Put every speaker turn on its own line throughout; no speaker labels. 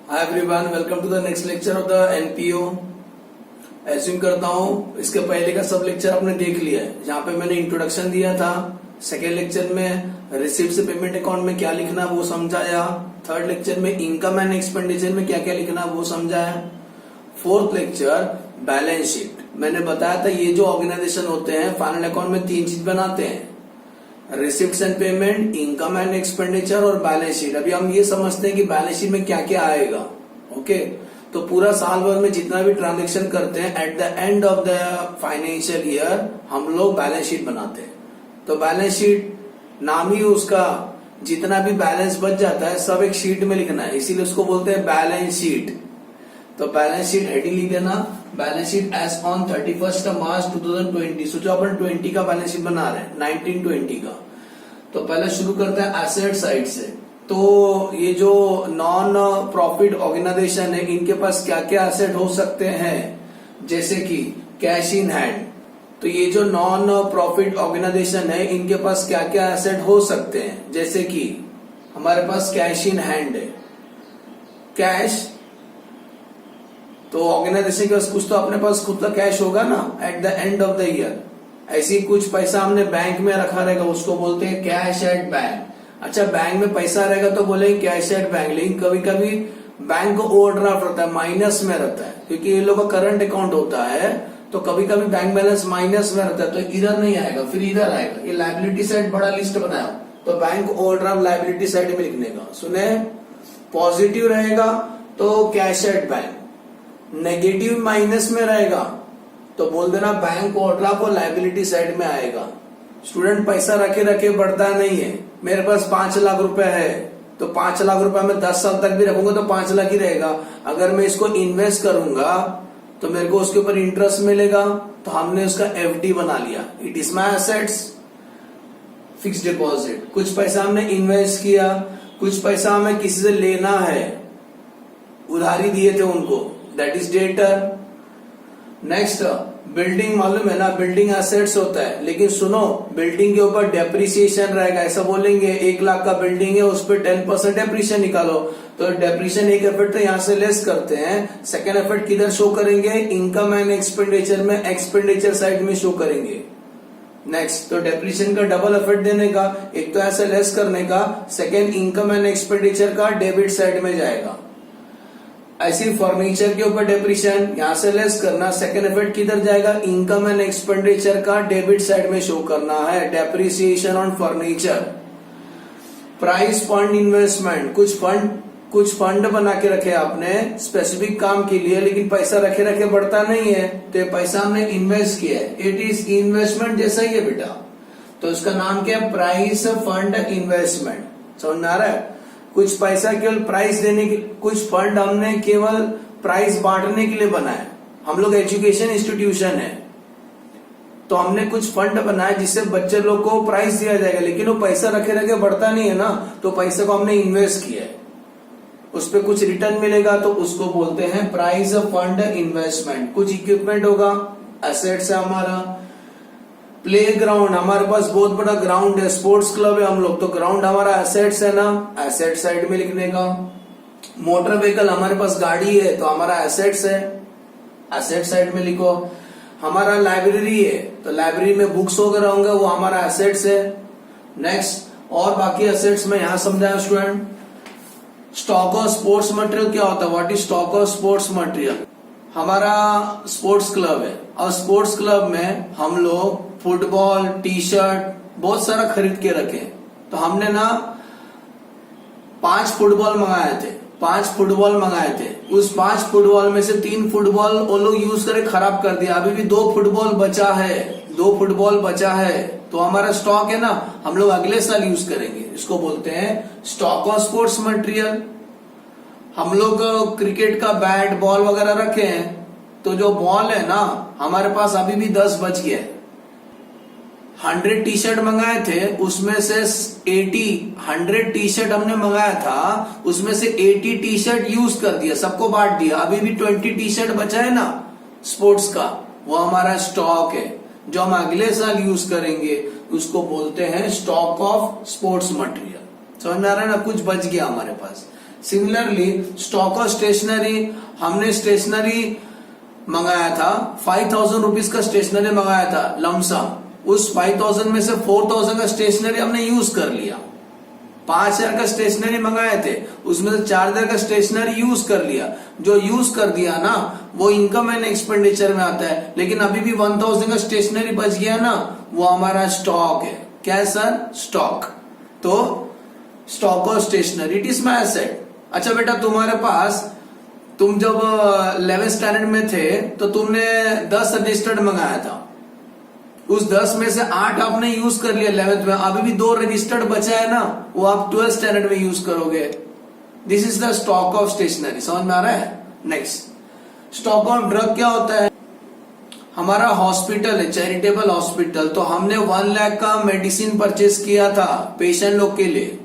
Hi everyone, welcome to the next lecture of the NPO. Assume करता हूँ इसके पहले का सब लेक्चर आपने देख लिया है, जहाँ पे मैंने इंट्रोडक्शन दिया था। सेकेंड लेक्चर में रिसिप्ट से पेमेंट अकाउंट में क्या लिखना वो समझाया। थर्ड लेक्चर में इनकम एंड एक्सपेंडिचर में क्या क्या लिखना वो समझाया। फोर्थ लेक्चर बैलेंस शीट, मैंने बताया था ये जो ऑर्गेनाइजेशन होते हैं फाइनल अकाउंट में तीन चीज बनाते हैं, receipts and payment, income and expenditure और बैलेंस शीट। अभी हम ये समझते हैं कि बैलेंस शीट में क्या क्या आएगा। ओके, तो पूरा साल भर में जितना भी ट्रांजेक्शन करते हैं at the end of the financial year हम लोग बैलेंस शीट बनाते हैं। तो बैलेंस शीट नाम ही उसका, जितना भी बैलेंस बच जाता है सब एक शीट में लिखना है, इसीलिए उसको बोलते हैं बैलेंस शीट। तो बैलेंस शीट हेडिंग लिख देना, बैलेंस शीट एज ऑन 31 मार्च 2020। सोचो अपन 20 का बैलेंस शीट बना रहे हैं, 1920 का। तो पहले शुरू करते हैं एसेट साइड से। तो ये जो नॉन प्रॉफिट ऑर्गेनाइजेशन है इनके पास क्या क्या एसेट हो सकते हैं, जैसे कि कैश इन हैंड। तो ये जो नॉन प्रॉफिट ऑर्गेनाइजेशन है इनके पास क्या क्या एसेट हो सकते हैं, जैसे कि हमारे पास कैश इन हैंड है। कैश तो ऑर्गेनाइजेशन के पास कुछ तो अपने पास खुद का कैश होगा ना at the end of the year. ऐसी कुछ पैसा हमने बैंक में रखा रहेगा, उसको बोलते हैं कैश एट बैंक। अच्छा, बैंक में पैसा रहेगा तो बोलेंगे कैश एट बैंक, लेकिन कभी कभी बैंक को ओवरड्राफ्ट रहता है, माइनस में रहता है, क्योंकि ये लोग का करंट अकाउंट होता है। तो कभी कभी बैंक बैलेंस माइनस में रहता है, तो इधर नहीं आएगा, फिर इधर आएगा। ये लायबिलिटी साइड बड़ा लिस्ट बनाया, तो बैंक ओवरड्राफ्ट लायबिलिटी साइड में लिखने का। सुने, पॉजिटिव रहेगा तो cash at bank, negative minus में रहेगा तो बोल देना बैंक ओवरड्राफ्ट को लायबिलिटी साइड में आएगा। स्टूडेंट पैसा रखे रखे बढ़ता नहीं है। मेरे पास 5 लाख रुपए है तो 5 लाख रुपए में 10 साल तक भी रखूंगा तो 5 लाख ही रहेगा। अगर मैं इसको इन्वेस्ट करूंगा तो मेरे को उसके ऊपर इंटरेस्ट मिलेगा, तो हमने उसका एफडी बना लिया, it is my assets. Fix deposit, कुछ पैसा हमने इन्वेस्ट किया, कुछ पैसा हमें किसी से लेना है, उधारी दिए थे उनको, that is debtor. Next, building, मालूम है ना बिल्डिंग एसेट्स होता है, लेकिन सुनो बिल्डिंग के ऊपर डेप्रिसिएशन रहेगा। ऐसा बोलेंगे 1 लाख का बिल्डिंग है उस पर 10% डेप्रिसिएशन निकालो, तो डेप्रिसिएशन एक एफर्ट तो यहाँ से लेस करते हैं। सेकेंड एफर्ट किधर शो करेंगे, इनकम एंड एक्सपेंडिचर में, एक्सपेंडिचर साइड में शो करेंगे। नेक्स्ट, तो डेप्रिसिएशन का डबल एफर्ट देने का, एक तो ऐसे लेस करने का, सेकेंड इनकम एंड एक्सपेंडिचर का डेबिट साइड में जाएगा। ऐसी फर्नीचर के ऊपर डेप्रिसिएशन यहां से लेस करना, सेकेंड एफर्ट किधर जाएगा, इनकम एंड एक्सपेंडिचर का डेबिट साइड में शो करना है, depreciation on furniture. Price fund investment, कुछ फंड बना के रखे आपने स्पेसिफिक काम के लिए, लेकिन पैसा रखे रखे बढ़ता नहीं है, तो ये पैसा हमने इन्वेस्ट किया है, इट इज इन्वेस्टमेंट जैसा ही है बेटा। तो इसका नाम क्या है, प्राइस फंड इन्वेस्टमेंट। समझ में आ रहा है? कुछ पैसा केवल प्राइस देने के, कुछ फंड हमने केवल प्राइस बांटने के लिए बनाया। हम लोग एजुकेशन इंस्टीट्यूशन है तो हमने कुछ फंड बनाया जिससे बच्चे लोग को प्राइस दिया जाएगा, लेकिन वो पैसा रखे रखे बढ़ता नहीं है ना, तो पैसे को हमने इन्वेस्ट किया है, उस पर कुछ रिटर्न मिलेगा, तो उसको बोलते हैं प्राइस फंड इन्वेस्टमेंट। कुछ इक्विपमेंट होगा, एसेट्स है हमारा। प्ले ग्राउंड, हमारे पास बहुत बड़ा ग्राउंड है, स्पोर्ट्स क्लब है हम लोग, तो ग्राउंड हमारा एसेट्स है ना, एसेट साइड में लिखने का। मोटर व्हीकल, हमारे पास गाड़ी है तो हमारा एसेट्स है, एसेट साइड में लिखो। हमारा लाइब्रेरी है तो लाइब्रेरी में बुक्स वगैरह होंगे, वो हमारा एसेट्स है। नेक्स्ट, और बाकी एसेट्स में यहां समझाया student. Stock of sports material क्या होता है, what is stock of sports material. हमारा स्पोर्ट्स क्लब है और स्पोर्ट्स क्लब में हम लोग फुटबॉल, टी शर्ट बहुत सारा खरीद के रखे। तो हमने ना 5 फुटबॉल मंगाए थे। उस 5 फुटबॉल में से 3 फुटबॉल वो लोग यूज करे खराब कर दिया, अभी भी 2 फुटबॉल बचा है, तो हमारा स्टॉक है ना, हम लोग अगले साल यूज करेंगे, इसको बोलते हैं स्टॉक ऑफ स्पोर्ट्स मटेरियल। हम लोग क्रिकेट का बैट बॉल वगैरह रखे हैं, तो जो बॉल है ना हमारे पास अभी भी 10 बच गया है। 100 टी शर्ट मंगाए थे, उसमें से 100 टी शर्ट हमने मंगाया था, उसमें से 80 टी शर्ट यूज कर दिया, सबको बांट दिया, अभी भी 20 टी शर्ट बचा है ना स्पोर्ट्स का, वो हमारा स्टॉक है जो हम अगले साल यूज करेंगे, उसको बोलते हैं स्टॉक ऑफ स्पोर्ट्स मटेरियल। समझ में आ रहा है ना, कुछ बच गया हमारे पास। सिमिलरली स्टॉक ऑफ स्टेशनरी, हमने स्टेशनरी मंगाया था 5,000 रुपीज का स्टेशनरी मंगाया था लमसम, उस 5,000 में से 4,000 का स्टेशनरी हमने यूज कर लिया। 5,000 का स्टेशनरी मंगाए थे, उसमें से 4,000 का स्टेशनरी यूज कर लिया। जो यूज कर दिया ना वो इनकम एंड एक्सपेंडिचर में आता है, लेकिन अभी भी 1,000 का स्टेशनरी बच गया ना, वो हमारा स्टॉक है। क्या है सर? स्टॉक। तो stock of stationery it is my asset. अच्छा बेटा, तुम्हारे पास, तुम जब 11th स्टैंडर्ड में थे तो तुमने 10 रजिस्टर्ड मंगाया था, उस 10 में से 8 आपने यूज कर लिया 11th में, अभी भी 2 रजिस्टर्ड बचा है ना, वो आप 12th स्टैंडर्ड में यूज करोगे। This is the stock of stationery. समझ में आ रहा है? नेक्स्ट, स्टॉक ऑफ ड्रग क्या होता है? हमारा हॉस्पिटल है, चैरिटेबल हॉस्पिटल, तो हमने 1 लाख का मेडिसिन परचेस किया था पेशेंट लोग के लिए,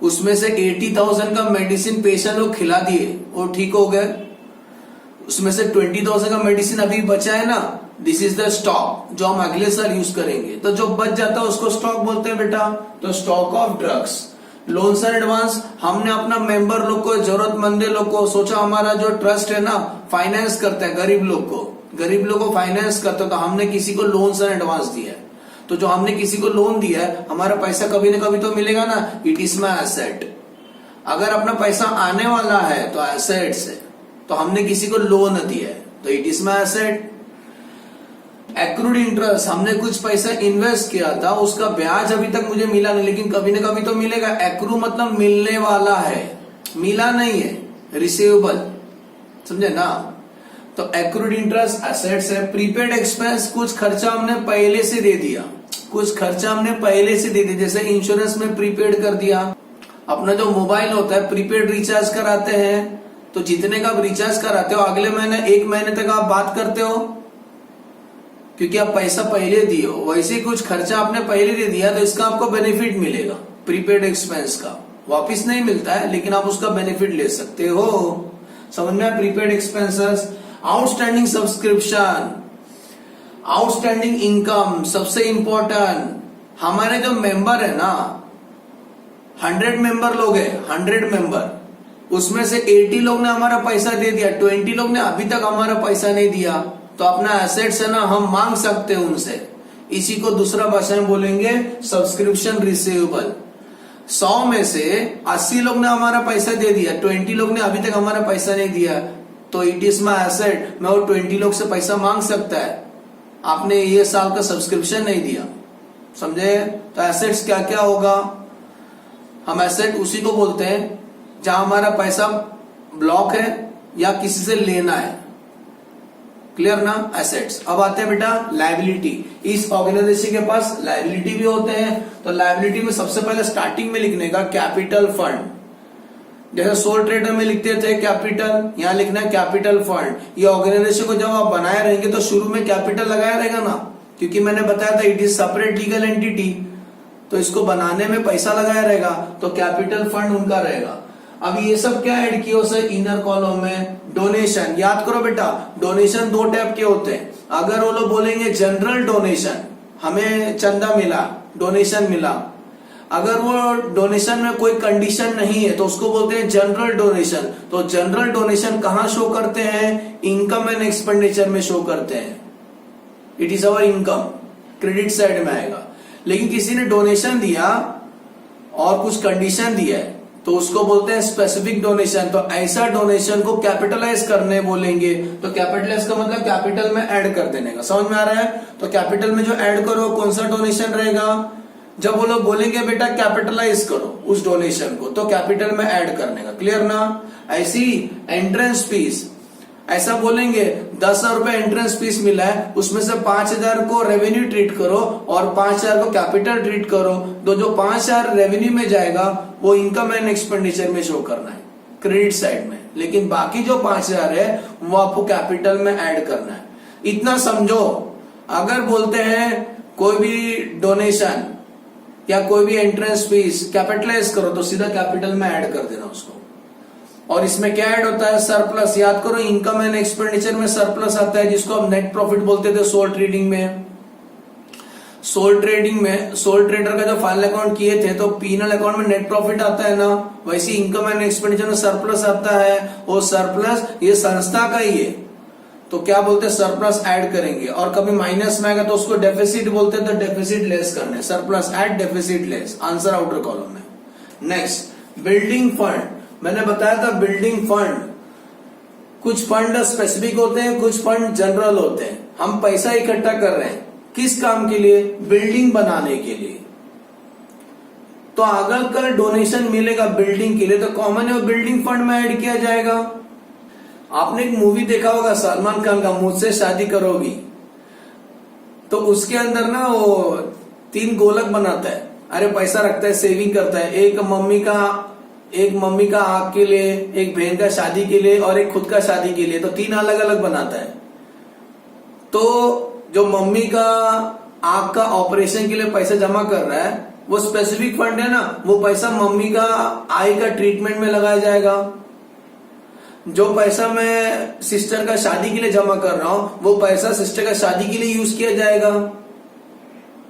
उसमें से 80,000 का मेडिसिन पेशेंट लोग खिला दिए, वो ठीक हो गए। उसमें से 20,000 का मेडिसिन अभी बचा है ना, दिस इज द स्टॉक, जो हम अगले साल यूज करेंगे। तो जो बच जाता है उसको स्टॉक बोलते हैं बेटा। तो stock of drugs. Loans and advance, हमने अपना मेंबर लोग को, जरूरतमंद लोग को, सोचा हमारा जो ट्रस्ट है ना फाइनेंस करता है गरीब लोग को फाइनेंस करता है, तो हमने किसी को लोन्स एंड एडवांस दिया है। तो जो हमने किसी को लोन दिया है, हमारा पैसा कभी न कभी तो मिलेगा ना, इट इज माई एसेट। अगर अपना पैसा आने वाला है तो एसेट्स है, तो हमने किसी को लोन दिया है तो it is my asset. Accrued interest, हमने कुछ पैसा इन्वेस्ट किया था, उसका ब्याज अभी तक मुझे मिला नहीं, लेकिन कभी न कभी तो मिलेगा। एक्रू मतलब मिलने वाला है, मिला नहीं है, रिसीवेबल, समझे ना। तो एक्रूड इंटरेस्ट एसेट्स है। प्रीपेड एक्सपेंस, कुछ खर्चा हमने पहले से दे दिया, जैसे इंश्योरेंस में प्रीपेड कर दिया। अपना जो मोबाइल होता है प्रीपेड रिचार्ज कराते हैं, तो जितने का आप रिचार्ज कराते हो अगले महीने 1 महीने तक आप बात करते हो, क्योंकि आप पैसा पहले दिए हो। वैसे कुछ खर्चा आपने पहले दे दिया तो इसका आपको बेनिफिट मिलेगा, प्रीपेड एक्सपेंस का। वापिस नहीं मिलता है, लेकिन आप उसका बेनिफिट ले सकते हो। समझ में? Prepaid expenses. Outstanding subscription, outstanding income, सबसे इंपॉर्टेंट, हमारे जो मेंबर है ना, 100 मेंबर लोग हैं, 100 मेंबर, उसमें से 80 लोग ने हमारा पैसा दे दिया, 20 लोग ने अभी तक हमारा पैसा नहीं दिया, तो अपना एसेट्स है ना, हम मांग सकते हैं उनसे। इसी को दूसरा भाषा में बोलेंगे सब्सक्रिप्शन रिसीवेबल। 100 में से 80 लोग ने हमारा पैसा दे दिया, 20 लोग ने अभी तक हमारा पैसा नहीं दिया, तो इट इज माई एसेट। मैं वो 20 लोग से पैसा मांग सकता है, आपने ये साल का सब्सक्रिप्शन नहीं दिया, समझे? तो एसेट्स क्या क्या होगा? हम एसेट उसी को बोलते हैं जहां हमारा पैसा ब्लॉक है या किसी से लेना है। क्लियर ना? एसेट्स। अब आते हैं बेटा लायबिलिटी। इस ऑर्गेनाइजेशन के पास लायबिलिटी भी होते हैं, तो लायबिलिटी में सबसे पहले स्टार्टिंग में लिखने का कैपिटल फंड। जैसे सोल ट्रेडर में लिखते थे कैपिटल, यहां लिखना है कैपिटल फंड। ये ऑर्गेनाइजेशन को जब आप बनाए रहेंगे तो शुरू में कैपिटल लगाया रहेगा ना, क्योंकि मैंने बताया था it is separate legal entity, तो इसको बनाने में पैसा लगाया रहेगा, तो कैपिटल फंड उनका रहेगा। अब ये सब क्या ऐड किया उसे इनर कॉलम में? डोनेशन। याद करो बेटा, डोनेशन 2 टाइप के होते हैं। अगर वो लोग बोलेंगे जनरल डोनेशन, हमें चंदा मिला, डोनेशन मिला, अगर वो डोनेशन में कोई कंडीशन नहीं है तो उसको बोलते हैं जनरल डोनेशन। तो जनरल डोनेशन कहां शो करते हैं? इनकम एंड एक्सपेंडिचर में शो करते हैं, it is our income, credit side में आएगा। लेकिन किसी ने डोनेशन दिया और कुछ कंडीशन दिया है तो उसको बोलते हैं स्पेसिफिक डोनेशन। तो ऐसा डोनेशन को कैपिटलाइज करने बोलेंगे, तो कैपिटलाइज का मतलब कैपिटल में ऐड कर देने का। समझ में आ रहा है? तो कैपिटल में जो ऐड करो कौन सा डोनेशन रहेगा? जब वो लोग बोलेंगे बेटा कैपिटलाइज करो उस डोनेशन को, तो कैपिटल में ऐड करने का। क्लियर ना? ऐसी एंट्रेंस फीस, ऐसा बोलेंगे 10,000 रुपए एंट्रेंस फीस मिला है, उसमें से 5,000 को रेवेन्यू ट्रीट करो और 5,000 को कैपिटल ट्रीट करो, तो जो 5,000 रेवेन्यू में जाएगा वो इनकम एंड एक्सपेंडिचर में शो करना है, क्रेडिट साइड में। लेकिन बाकी जो 5,000 है वो आपको कैपिटल में ऐड करना है। इतना समझो। अगर बोलते हैं कोई भी डोनेशन या कोई भी एंट्रेंस फीस कैपिटलाइज करो, तो सीधा कैपिटल में ऐड कर देना उसको। और इसमें क्या ऐड होता है? सरप्लस। याद करो, इनकम एंड एक्सपेंडिचर में सरप्लस आता है, जिसको हम नेट प्रॉफिट बोलते थे सोल ट्रेडिंग में। सोल ट्रेडिंग में सोल ट्रेडर का जो फाइनल अकाउंट किए थे तो पीनल अकाउंट में नेट प्रॉफिट आता है ना, वैसे इनकम एंड एक्सपेंडिचर में सरप्लस आता है, और सरप्लस ये संस्था का ही है तो क्या बोलते हैं सरप्लस ऐड करेंगे, और कभी माइनस में आएगा तो उसको डेफिसिट बोलते हैं, तो डेफिसिट लेस करने, surplus add deficit less, answer outer column में। नेक्स्ट बिल्डिंग फंड, मैंने बताया था बिल्डिंग फंड कुछ फंड स्पेसिफिक होते हैं, कुछ फंड जनरल होते हैं। हम पैसा इकट्ठा कर रहे हैं किस काम के लिए, बिल्डिंग बनाने के लिए। तो अगर कल डोनेशन मिलेगा बिल्डिंग के लिए तो कॉमन है बिल्डिंग फंड में ऐड किया जाएगा। आपने एक मूवी देखा होगा सलमान खान का, मुझसे शादी करोगी, तो उसके अंदर ना वो 3 गोलक बनाता है, अरे पैसा रखता है, सेविंग करता है, एक मम्मी का आंख के लिए, एक बहन का शादी के लिए और एक खुद का शादी के लिए, तो 3 अलग अलग बनाता है। तो जो मम्मी का आंख का ऑपरेशन के लिए पैसा जमा कर रहा है वो स्पेसिफिक फंड है ना, वो पैसा मम्मी का आई का ट्रीटमेंट में लगाया जाएगा। जो पैसा मैं सिस्टर का शादी के लिए जमा कर रहा हूं वो पैसा सिस्टर का शादी के लिए यूज किया जाएगा।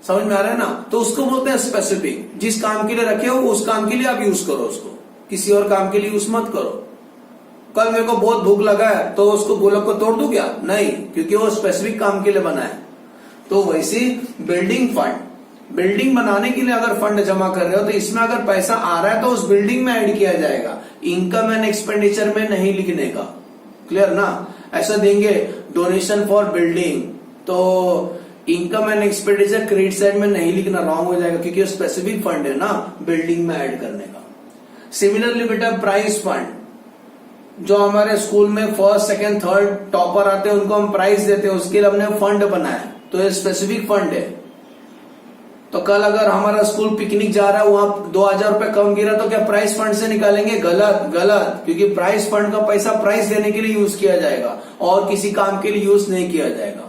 समझ में आ रहा है ना, तो उसको बोलते हैं स्पेसिफिक। जिस काम के लिए रखे हो उस काम के लिए आप यूज करो उसको, किसी और काम के लिए यूज मत करो। कल मेरे को बहुत भूख लगा है तो उसको गोलक को तोड़ दूं क्या, नहीं, क्योंकि वो स्पेसिफिक काम के लिए बना है। तो वैसे बिल्डिंग फंड, बिल्डिंग बनाने के लिए अगर फंड जमा कर रहे हो तो इसमें अगर पैसा आ रहा है तो उस बिल्डिंग में ऐड किया जाएगा, इनकम एंड एक्सपेंडिचर में नहीं लिखने का। क्लियर ना, ऐसा देंगे डोनेशन फॉर बिल्डिंग तो income and expenditure credit side में नहीं लिखना, रॉन्ग हो जाएगा, क्योंकि स्पेसिफिक फंड है ना बिल्डिंग में ऐड करने का। सिमिलरली बेटा प्राइज फंड, जो हमारे स्कूल में फर्स्ट सेकंड थर्ड टॉपर आते हैं उनको हम प्राइज देते हैं, उसके लिए हमने फंड बनाया, तो ये स्पेसिफिक फंड है। तो कल अगर हमारा स्कूल पिकनिक जा रहा है वहां 2000 रुपए कम गिरा तो क्या प्राइज फंड से निकालेंगे, गलत गलत, क्योंकि प्राइज फंड का पैसा प्राइज देने के लिए यूज किया जाएगा और किसी काम के लिए यूज नहीं किया जाएगा।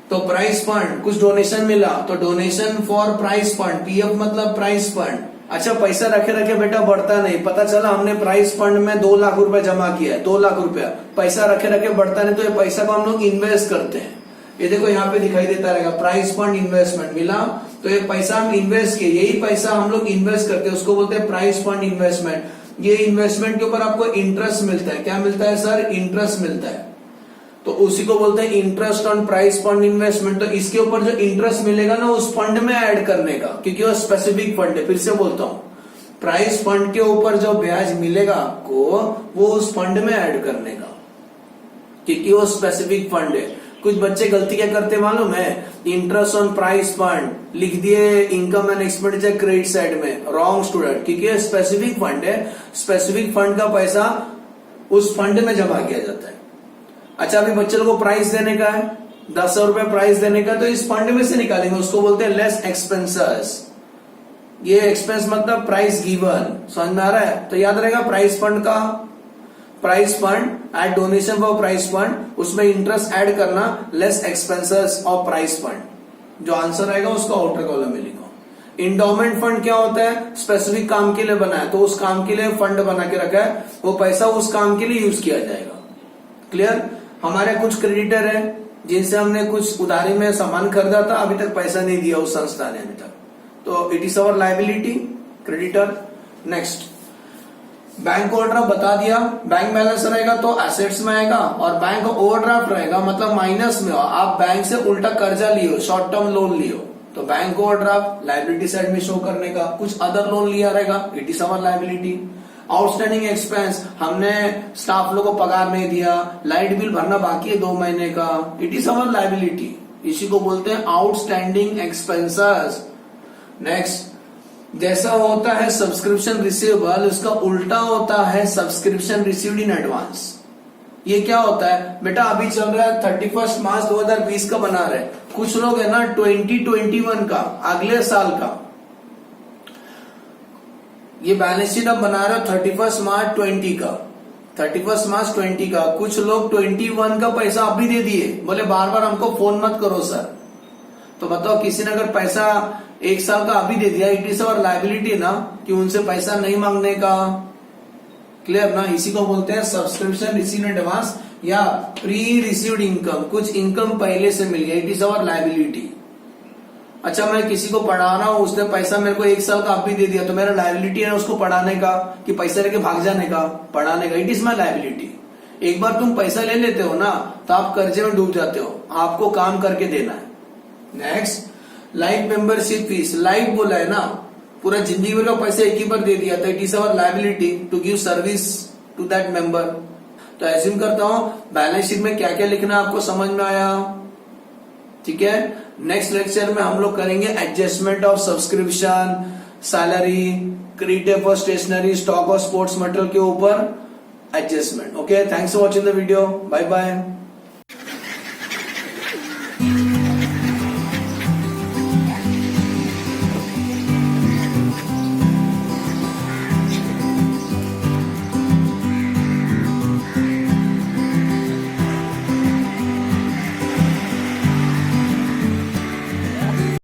तो प्राइज फंड, कुछ डोनेशन मिला तो donation for prize fund, PF मतलब प्राइज फंड। अच्छा पैसा रखे रखे बेटा बढ़ता नहीं, पता चला हमने प्राइज फंड में 2 लाख रुपए जमा किया है, 2 लाख रुपया पैसा रखे रखे बढ़ता नहीं, तो ये पैसा को हम लोग इन्वेस्ट करते हैं। ये देखो यहाँ पे दिखाई देता रहेगा प्राइज फंड इन्वेस्टमेंट मिला, तो ये पैसा हम इन्वेस्ट किए, यही पैसा हम लोग इन्वेस्ट करते हैं, उसको बोलते हैं प्राइज फंड इन्वेस्टमेंट। ये इन्वेस्टमेंट के ऊपर आपको इंटरेस्ट मिलता है, क्या मिलता है सर, इंटरेस्ट मिलता है, तो उसी को बोलते हैं interest on prize fund investment. तो इसके ऊपर जो इंटरेस्ट मिलेगा ना उस फंड में ऐड करने का, क्योंकि वो स्पेसिफिक फंड है। फिर से बोलता हूं, प्राइज फंड के ऊपर जो ब्याज मिलेगा आपको वो उस फंड में ऐड करने का, क्योंकि वो स्पेसिफिक फंड है। कुछ बच्चे गलती क्या करते मालूम है, इंटरेस्ट ऑन प्राइज फंड लिख दिए income and expenditure credit side में, रॉन्ग स्टूडेंट, क्योंकि स्पेसिफिक फंड है, स्पेसिफिक फंड का पैसा उस फंड में जमा किया जाता है। अच्छा अभी बच्चे लोगों को प्राइस देने का है, 10 रुपए प्राइस देने का, तो इस फंड में से निकालेंगे, उसको बोलते हैं लेस एक्सपेंसेस। ये एक्सपेंस मतलब प्राइस गिवन, समझ में आ रहा है, तो याद रहेगा प्राइस फंड का, price fund add donation for price fund, उसमें इंटरेस्ट ऐड करना, less expenses of price fund. जो आंसर आएगा उसको आउटर कॉलम में लिखो। इंडोमेंट फंड क्या होता है, स्पेसिफिक काम के लिए बना है, तो उस काम के लिए फंड बना के रखा है, वो पैसा उस काम के लिए यूज किया जाएगा। क्लियर। हमारे कुछ क्रेडिटर है जिनसे हमने कुछ उधारी में सामान खरीदा था, अभी तक पैसा नहीं दिया उस संस्था ने अभी तक, तो it is our liability, creditor. Next bank overdraft बता दिया, बैंक बैलेंस रहेगा तो एसेट्स में आएगा, और बैंक ओवरड्राफ्ट रहेगा मतलब माइनस में हो, आप बैंक से उल्टा कर्जा लियो, शॉर्ट टर्म लोन लियो, तो बैंक ओवरड्राफ्ट लायबिलिटी साइड में शो करने का। कुछ अदर लोन लिया रहेगा, it is our liability. Outstanding expense, हमने स्टाफ लोगों को पगार नहीं दिया, लाइट बिल भरना बाकी है 2 महीने का, इट इज अवर लायबिलिटी, इसी को बोलते हैं आउटस्टैंडिंग एक्सपेंसेस। नेक्स्ट, जैसा होता है सब्सक्रिप्शन रिसीवेबल, उसका उल्टा होता है सब्सक्रिप्शन रिसीव्ड इन एडवांस। ये क्या होता है बेटा, अभी चल रहा है 31 मार्च 2020 का बना रहे, कुछ लोग है ना 2021 का, अगले साल का ये बैलेंस शीट अब बना रहे हो 31 मार्च 20 का, 31 मार्च 20 का। कुछ लोग 21 का पैसा अभी दे दिए, बोले बार बार हमको फोन मत करो सर, तो बताओ किसी ने अगर पैसा 1 साल का अभी दे दिया, इट इज अवर लायबिलिटी ना, कि उनसे पैसा नहीं मांगने का। क्लियर ना, इसी को बोलते हैं सब्सक्रिप्शन रिसीव्ड इन एडवांस या प्री रिसीव्ड इनकम, कुछ इनकम पहले से मिल गया, इट इज अवर लायबिलिटी। अच्छा मैं किसी को पढ़ा रहा हूँ, उसने पैसा मेरे को 1 साल का आप भी दे दिया, तो मेरा लायबिलिटी है उसको पढ़ाने का कि पैसा लेके भाग जाने का, पढ़ाने का, इट इज माई लायबिलिटी। एक बार तुम पैसा ले लेते हो ना तो आप कर्जे में डूब जाते हो, आपको काम करके देना है। Next life membership fees, life बोला है ना, पूरा जिंदगी भर का पैसा एक ही बार दे दिया, तो it is our liability to give service to that member. तो एज्यूम करता हूं बैलेंस शीट में क्या क्या लिखना आपको समझ में आया, ठीक है। नेक्स्ट लेक्चर में हम लोग करेंगे adjustment of subscription, salary, credit for stationery, stock और स्पोर्ट्स मटेरियल के ऊपर adjustment. Okay, thanks for watching the video, bye bye.